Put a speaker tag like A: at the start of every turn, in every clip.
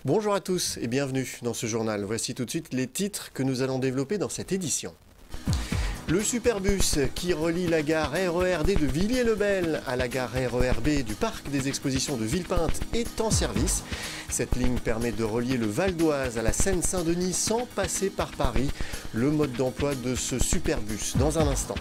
A: Bonjour à tous et bienvenue dans ce journal. Voici tout de suite les titres que nous allons développer dans cette édition. Le Superbus qui relie la gare RER-D de Villiers-le-Bel à la gare RER-B du parc des expositions de Villepinte est en service. Cette ligne permet de relier le Val d'Oise à la Seine-Saint-Denis sans passer par Paris. Le mode d'emploi de ce Superbus dans un instant.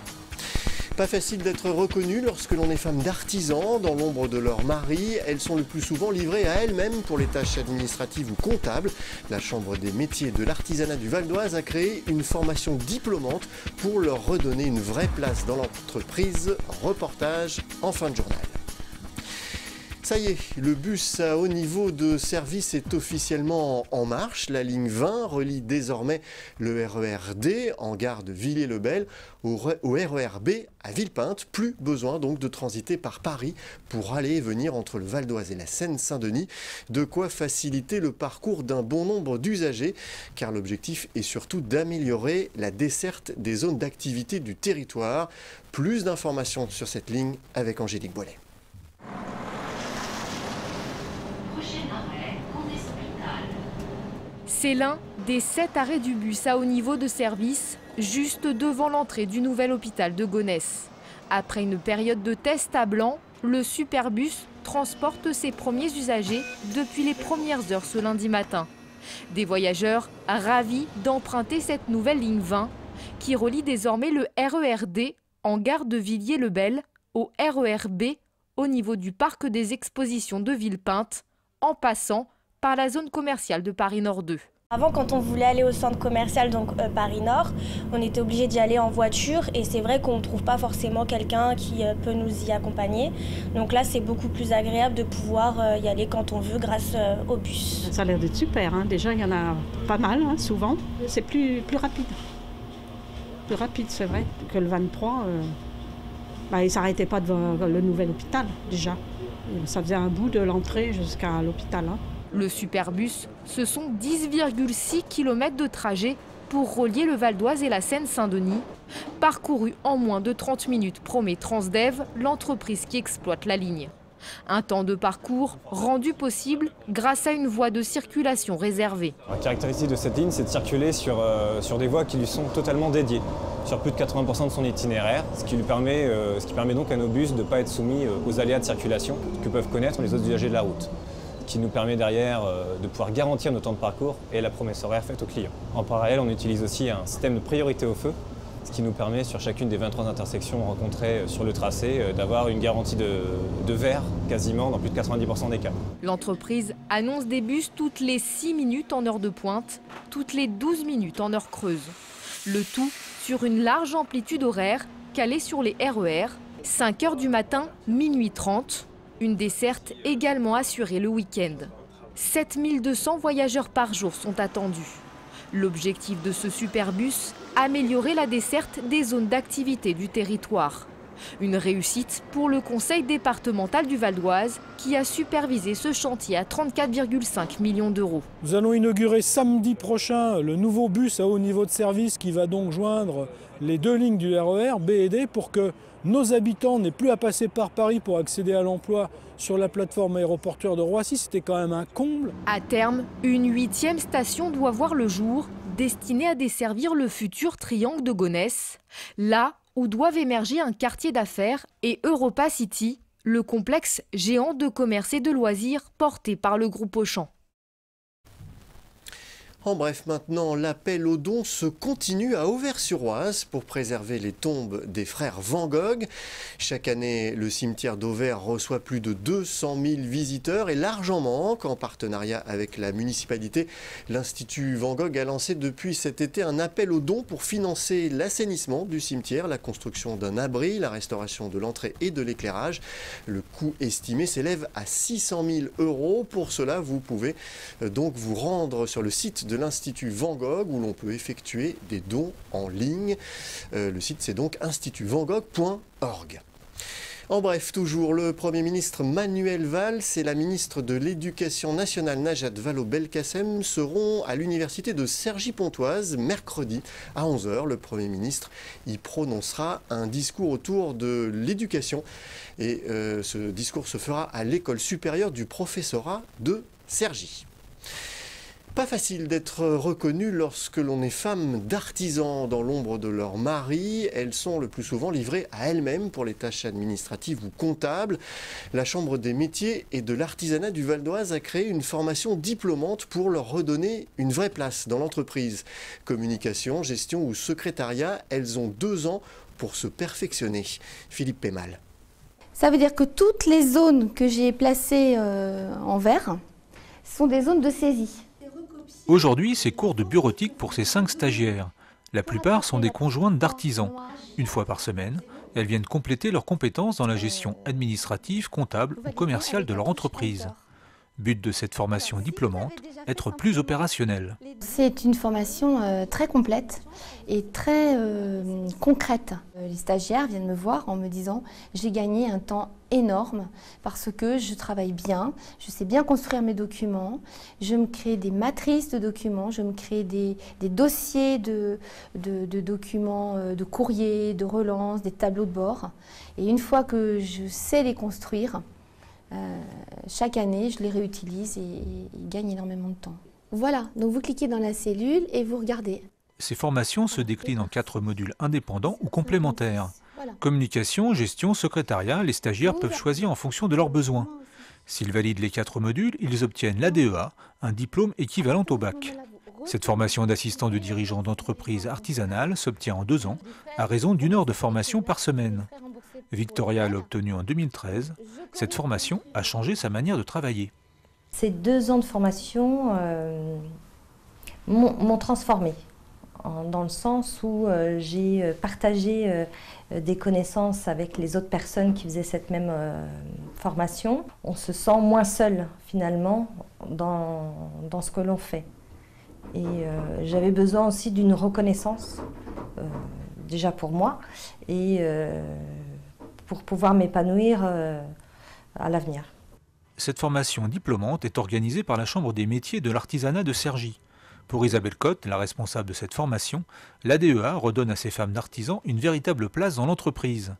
A: Pas facile d'être reconnu lorsque l'on est femme d'artisan. Dans l'ombre de leur mari, elles sont le plus souvent livrées à elles-mêmes pour les tâches administratives ou comptables. La Chambre des métiers de l'artisanat du Val d'Oise a créé une formation diplômante pour leur redonner une vraie place dans l'entreprise. Reportage en fin de journal. Ça y est, le bus à haut niveau de service est officiellement en marche. La ligne 20 relie désormais le RER-D en gare de Villiers-le-Bel au RER-B à Villepinte. Plus besoin donc de transiter par Paris pour aller et venir entre le Val d'Oise et la Seine-Saint-Denis. De quoi faciliter le parcours d'un bon nombre d'usagers, car l'objectif est surtout d'améliorer la desserte des zones d'activité du territoire. Plus d'informations sur cette ligne avec Angélique Boilet.
B: C'est l'un des 7 arrêts du bus à haut niveau de service, juste devant l'entrée du nouvel hôpital de Gonesse. Après une période de test à blanc, le Superbus transporte ses premiers usagers depuis les premières heures ce lundi matin. Des voyageurs ravis d'emprunter cette nouvelle ligne 20 qui relie désormais le RER-D en gare de Villiers-le-Bel au RER-B au niveau du parc des expositions de Villepinte, en passant par la zone commerciale de Paris Nord 2.
C: Avant, quand on voulait aller au centre commercial, donc Paris Nord, on était obligé d'y aller en voiture et c'est vrai qu'on ne trouve pas forcément quelqu'un qui peut nous y accompagner. Donc là, c'est beaucoup plus agréable de pouvoir y aller quand on veut grâce au bus.
D: Ça a l'air d'être super, hein. Déjà il y en a pas mal, hein, souvent. C'est plus rapide. Plus rapide, c'est vrai, que le 23. Il ne s'arrêtait pas devant le nouvel hôpital, déjà. Ça faisait un bout de l'entrée jusqu'à l'hôpital. Hein.
B: Le Superbus, ce sont 10,6 km de trajet pour relier le Val d'Oise et la Seine-Saint-Denis, parcouru en moins de 30 minutes, promet Transdev, l'entreprise qui exploite la ligne. Un temps de parcours rendu possible grâce à une voie de circulation réservée.
E: La caractéristique de cette ligne, c'est de circuler sur des voies qui lui sont totalement dédiées, sur plus de 80% de son itinéraire, ce qui permet donc à nos bus de ne pas être soumis aux aléas de circulation que peuvent connaître les autres usagers de la route, qui nous permet derrière de pouvoir garantir nos temps de parcours et la promesse horaire faite aux clients. En parallèle, on utilise aussi un système de priorité au feu, ce qui nous permet sur chacune des 23 intersections rencontrées sur le tracé d'avoir une garantie de vert quasiment dans plus de 90% des cas.
B: L'entreprise annonce des bus toutes les 6 minutes en heure de pointe, toutes les 12 minutes en heure creuse. Le tout sur une large amplitude horaire calée sur les RER, 5 h du matin, minuit 30. Une desserte également assurée le week-end. 7200 voyageurs par jour sont attendus. L'objectif de ce Superbus, améliorer la desserte des zones d'activité du territoire. Une réussite pour le conseil départemental du Val d'Oise qui a supervisé ce chantier à 34,5 millions d'euros.
F: Nous allons inaugurer samedi prochain le nouveau bus à haut niveau de service qui va donc joindre les 2 lignes du RER, B et D, pour que nos habitants n'aient plus à passer par Paris pour accéder à l'emploi sur la plateforme aéroportuaire de Roissy. C'était quand même un comble.
B: À terme, une 8e station doit voir le jour, destinée à desservir le futur triangle de Gonesse, là où doivent émerger un quartier d'affaires et Europa City, le complexe géant de commerce et de loisirs porté par le groupe Auchan.
A: En bref, maintenant, l'appel aux dons se continue à Auvers-sur-Oise pour préserver les tombes des frères Van Gogh. Chaque année, le cimetière d'Auvers reçoit plus de 200 000 visiteurs et l'argent manque. En partenariat avec la municipalité, l'Institut Van Gogh a lancé depuis cet été un appel aux dons pour financer l'assainissement du cimetière, la construction d'un abri, la restauration de l'entrée et de l'éclairage. Le coût estimé s'élève à 600 000 €. Pour cela, vous pouvez donc vous rendre sur le site de l'Institut Van Gogh où l'on peut effectuer des dons en ligne. Le site, c'est donc institutvangogh.org. En bref, toujours, le Premier ministre Manuel Valls et la ministre de l'Éducation nationale Najat Vallaud-Belkacem seront à l'université de Cergy-Pontoise mercredi à 11 h. Le Premier ministre y prononcera un discours autour de l'éducation et ce discours se fera à l'école supérieure du professorat de Cergy. Pas facile d'être reconnu lorsque l'on est femme d'artisan dans l'ombre de leur mari. Elles sont le plus souvent livrées à elles-mêmes pour les tâches administratives ou comptables. La Chambre des métiers et de l'artisanat du Val d'Oise a créé une formation diplômante pour leur redonner une vraie place dans l'entreprise. Communication, gestion ou secrétariat, elles ont 2 ans pour se perfectionner. Philippe Pémal.
G: Ça veut dire que toutes les zones que j'ai placées en vert sont des zones de saisie.
H: Aujourd'hui, c'est cours de bureautique pour ces 5 stagiaires. La plupart sont des conjointes d'artisans. Une fois par semaine, elles viennent compléter leurs compétences dans la gestion administrative, comptable ou commerciale de leur entreprise. But de cette formation diplômante, être plus opérationnel.
G: C'est une formation très complète et très concrète. Les stagiaires viennent me voir en me disant « j'ai gagné un temps énorme parce que je travaille bien, je sais bien construire mes documents, je me crée des matrices de documents, je me crée des dossiers de documents, de courriers, de relances, des tableaux de bord. Et une fois que je sais les construire, chaque année, je les réutilise et ils gagnent énormément de temps. Voilà, donc vous cliquez dans la cellule et vous regardez.
H: Ces formations se déclinent en 4 modules indépendants ou complémentaires. Communication, gestion, secrétariat, les stagiaires peuvent choisir en fonction de leurs besoins. S'ils valident les 4 modules, ils obtiennent l'ADEA, un diplôme équivalent au bac. Cette formation d'assistant de dirigeant d'entreprise artisanale s'obtient en 2 ans, à raison d'1 heure de formation par semaine. Victoria l'a obtenue en 2013. Cette formation a changé sa manière de travailler.
I: Ces 2 ans de formation m'ont transformée, dans le sens où j'ai partagé des connaissances avec les autres personnes qui faisaient cette même formation. On se sent moins seul finalement dans ce que l'on fait. Et j'avais besoin aussi d'une reconnaissance, déjà pour moi, et pour pouvoir m'épanouir à l'avenir.
H: Cette formation diplômante est organisée par la Chambre des métiers de l'artisanat de Cergy. Pour Isabelle Cotte, la responsable de cette formation, l'ADEA redonne à ces femmes d'artisans une véritable place dans l'entreprise.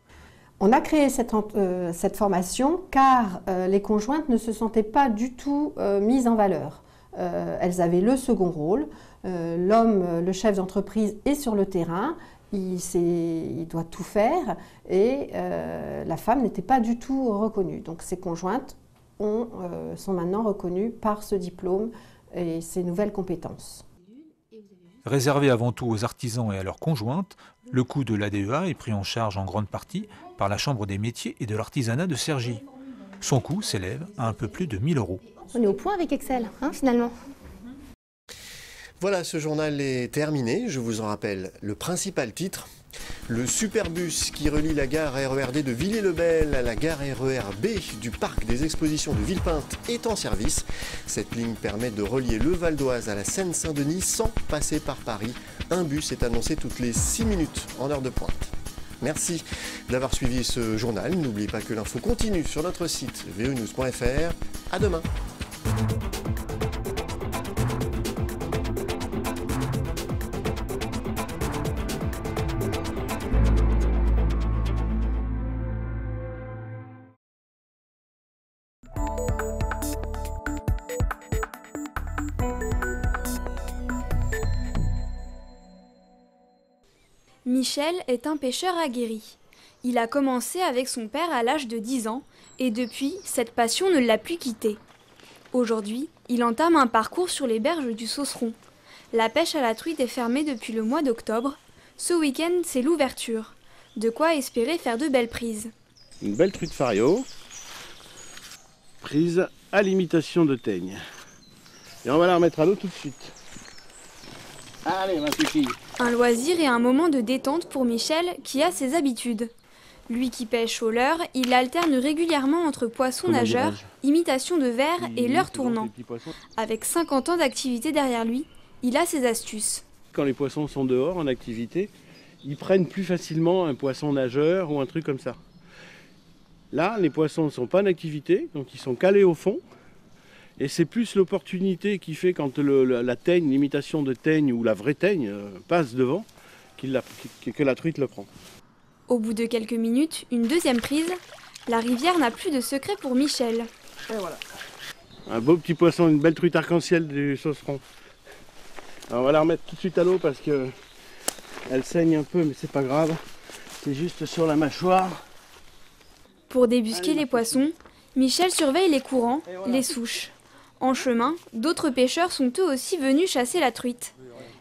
J: On a créé cette formation car les conjointes ne se sentaient pas du tout mises en valeur. Elles avaient le second rôle, l'homme, le chef d'entreprise, est sur le terrain, il doit tout faire et la femme n'était pas du tout reconnue. Donc ces conjointes sont maintenant reconnues par ce diplôme et ces nouvelles compétences.
H: Réservé avant tout aux artisans et à leurs conjointes, le coût de l'ADEA est pris en charge en grande partie par la Chambre des métiers et de l'artisanat de Cergy. Son coût s'élève à un peu plus de 1 000 €.
G: On est au point avec Excel, finalement.
A: Voilà, ce journal est terminé. Je vous en rappelle le principal titre. Le Superbus qui relie la gare RERD de Villiers-le-Bel à la gare RERB du parc des expositions de Villepinte est en service. Cette ligne permet de relier le Val d'Oise à la Seine-Saint-Denis sans passer par Paris. Un bus est annoncé toutes les 6 minutes en heure de pointe. Merci d'avoir suivi ce journal. N'oubliez pas que l'info continue sur notre site venews.fr. À demain.
K: Michel est un pêcheur aguerri. Il a commencé avec son père à l'âge de 10 ans et depuis, cette passion ne l'a plus quitté. Aujourd'hui, il entame un parcours sur les berges du Sausseron. La pêche à la truite est fermée depuis le mois d'octobre. Ce week-end, c'est l'ouverture. De quoi espérer faire de belles prises.
L: Une belle truite fario, prise à l'imitation de teigne. Et on va la remettre à l'eau tout de suite. Allez, ma petite fille.
K: Un loisir et un moment de détente pour Michel qui a ses habitudes. Lui qui pêche au leurre, il alterne régulièrement entre poissons nageurs, imitation de verre et leurre tournant. Avec 50 ans d'activité derrière lui, il a ses astuces.
L: Quand les poissons sont dehors en activité, ils prennent plus facilement un poisson nageur ou un truc comme ça. Là, les poissons ne sont pas en activité, donc ils sont calés au fond. Et c'est plus l'opportunité qui fait quand la teigne, l'imitation de teigne ou la vraie teigne passe devant, que la truite le prend.
K: Au bout de quelques minutes, une deuxième prise. La rivière n'a plus de secret pour Michel.
L: Et voilà. Un beau petit poisson, une belle truite arc-en-ciel du Sausseron. Alors on va la remettre tout de suite à l'eau parce que elle saigne un peu, mais c'est pas grave. C'est juste sur la mâchoire.
K: Pour débusquer les poissons, Michel surveille les courants, les souches. En chemin, d'autres pêcheurs sont eux aussi venus chasser la truite.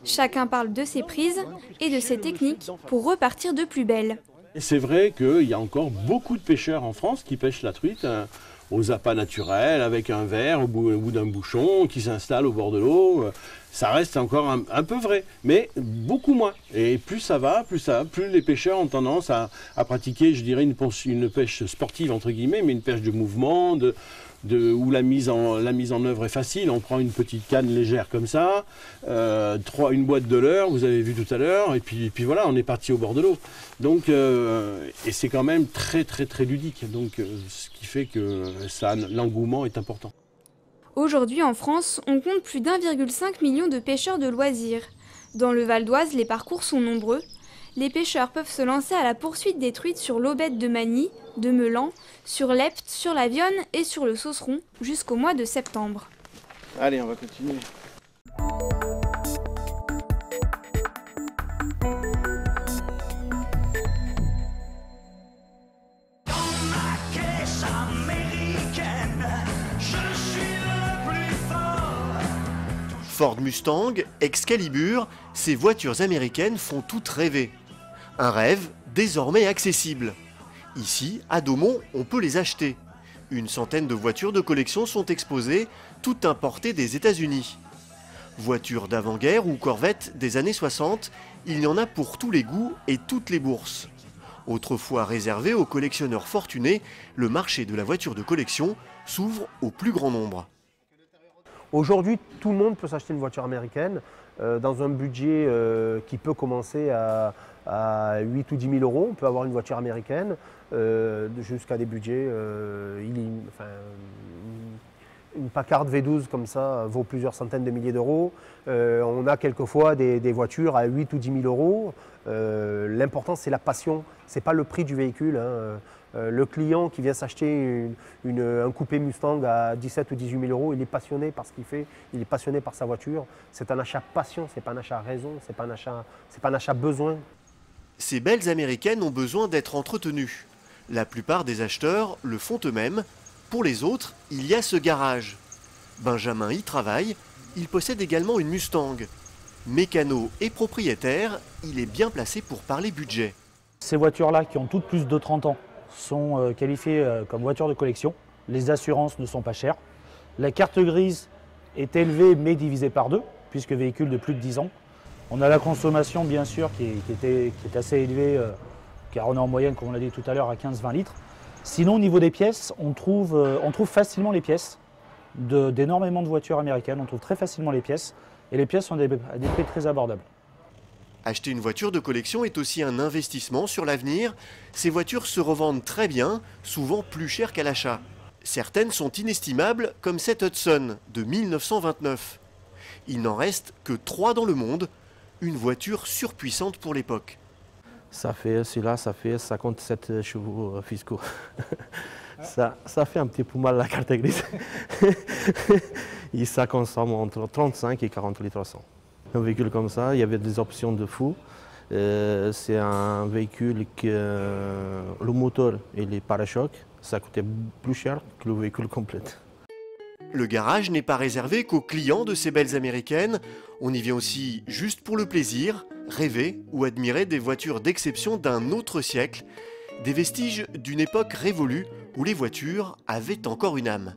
K: Chacun parle de ses prises et de ses techniques pour repartir de plus belle.
L: Et c'est vrai qu'il y a encore beaucoup de pêcheurs en France qui pêchent la truite aux appâts naturels, avec un verre au bout d'un bouchon, qui s'installe au bord de l'eau. Ça reste encore un peu vrai, mais beaucoup moins. Et plus ça va, plus les pêcheurs ont tendance à pratiquer, je dirais, une pêche sportive, entre guillemets, mais une pêche de mouvement, où la mise en œuvre est facile. On prend une petite canne légère comme ça, une boîte de leurre, vous avez vu tout à l'heure, et puis voilà, on est parti au bord de l'eau. Donc, et c'est quand même très très très ludique, donc ce qui fait que l'engouement est important.
K: Aujourd'hui en France, on compte plus d'1,5 million de pêcheurs de loisirs. Dans le Val d'Oise, les parcours sont nombreux. Les pêcheurs peuvent se lancer à la poursuite des truites sur l'Aubette de Magny, de Meulan, sur l'Epte, sur la Vionne et sur le Sauceron jusqu'au mois de septembre.
L: Allez, on va continuer.
A: Ford Mustang, Excalibur, ces voitures américaines font toutes rêver. Un rêve désormais accessible. Ici, à Daumont, on peut les acheter. Une centaine de voitures de collection sont exposées, toutes importées des États-Unis. Voitures d'avant-guerre ou corvettes des années 60, il y en a pour tous les goûts et toutes les bourses. Autrefois réservé aux collectionneurs fortunés, le marché de la voiture de collection s'ouvre au plus grand nombre.
M: Aujourd'hui, tout le monde peut s'acheter une voiture américaine dans un budget qui peut commencer à 8 ou 10 000 euros. On peut avoir une voiture américaine jusqu'à des budgets. Une Packard V12 comme ça vaut plusieurs centaines de milliers d'euros. On a quelquefois des voitures à 8 ou 10 000 euros. L'important, c'est la passion, ce n'est pas le prix du véhicule. Le client qui vient s'acheter un coupé Mustang à 17 ou 18 000 euros, il est passionné par ce qu'il fait, il est passionné par sa voiture. C'est un achat passion, ce n'est pas un achat raison, ce n'est pas un achat besoin.
A: Ces belles américaines ont besoin d'être entretenues. La plupart des acheteurs le font eux-mêmes. Pour les autres, il y a ce garage. Benjamin y travaille, il possède également une Mustang. Mécano et propriétaire, il est bien placé pour parler budget.
N: Ces voitures-là, qui ont toutes plus de 30 ans, sont qualifiées comme voitures de collection. Les assurances ne sont pas chères. La carte grise est élevée mais divisée par 2, puisque véhicule de plus de 10 ans. On a la consommation, bien sûr, qui est assez élevée, car on est en moyenne, comme on l'a dit tout à l'heure, à 15-20 litres. Sinon, au niveau des pièces, on trouve facilement les pièces d'énormément de voitures américaines. On trouve très facilement les pièces, et les pièces sont à des prix très abordables.
A: Acheter une voiture de collection est aussi un investissement sur l'avenir. Ces voitures se revendent très bien, souvent plus chères qu'à l'achat. Certaines sont inestimables, comme cette Hudson de 1929. Il n'en reste que 3 dans le monde, une voiture surpuissante pour l'époque.
M: Celui-là, ça fait 57 chevaux fiscaux. ça fait un petit peu mal la carte grise. Et ça consomme entre 35 et 40 litres à 100. Un véhicule comme ça, il y avait des options de fou. C'est un véhicule que le moteur et les pare-chocs, ça coûtait plus cher que le véhicule complet.
A: Le garage n'est pas réservé qu'aux clients de ces belles américaines. On y vient aussi juste pour le plaisir, rêver ou admirer des voitures d'exception d'un autre siècle, des vestiges d'une époque révolue où les voitures avaient encore une âme.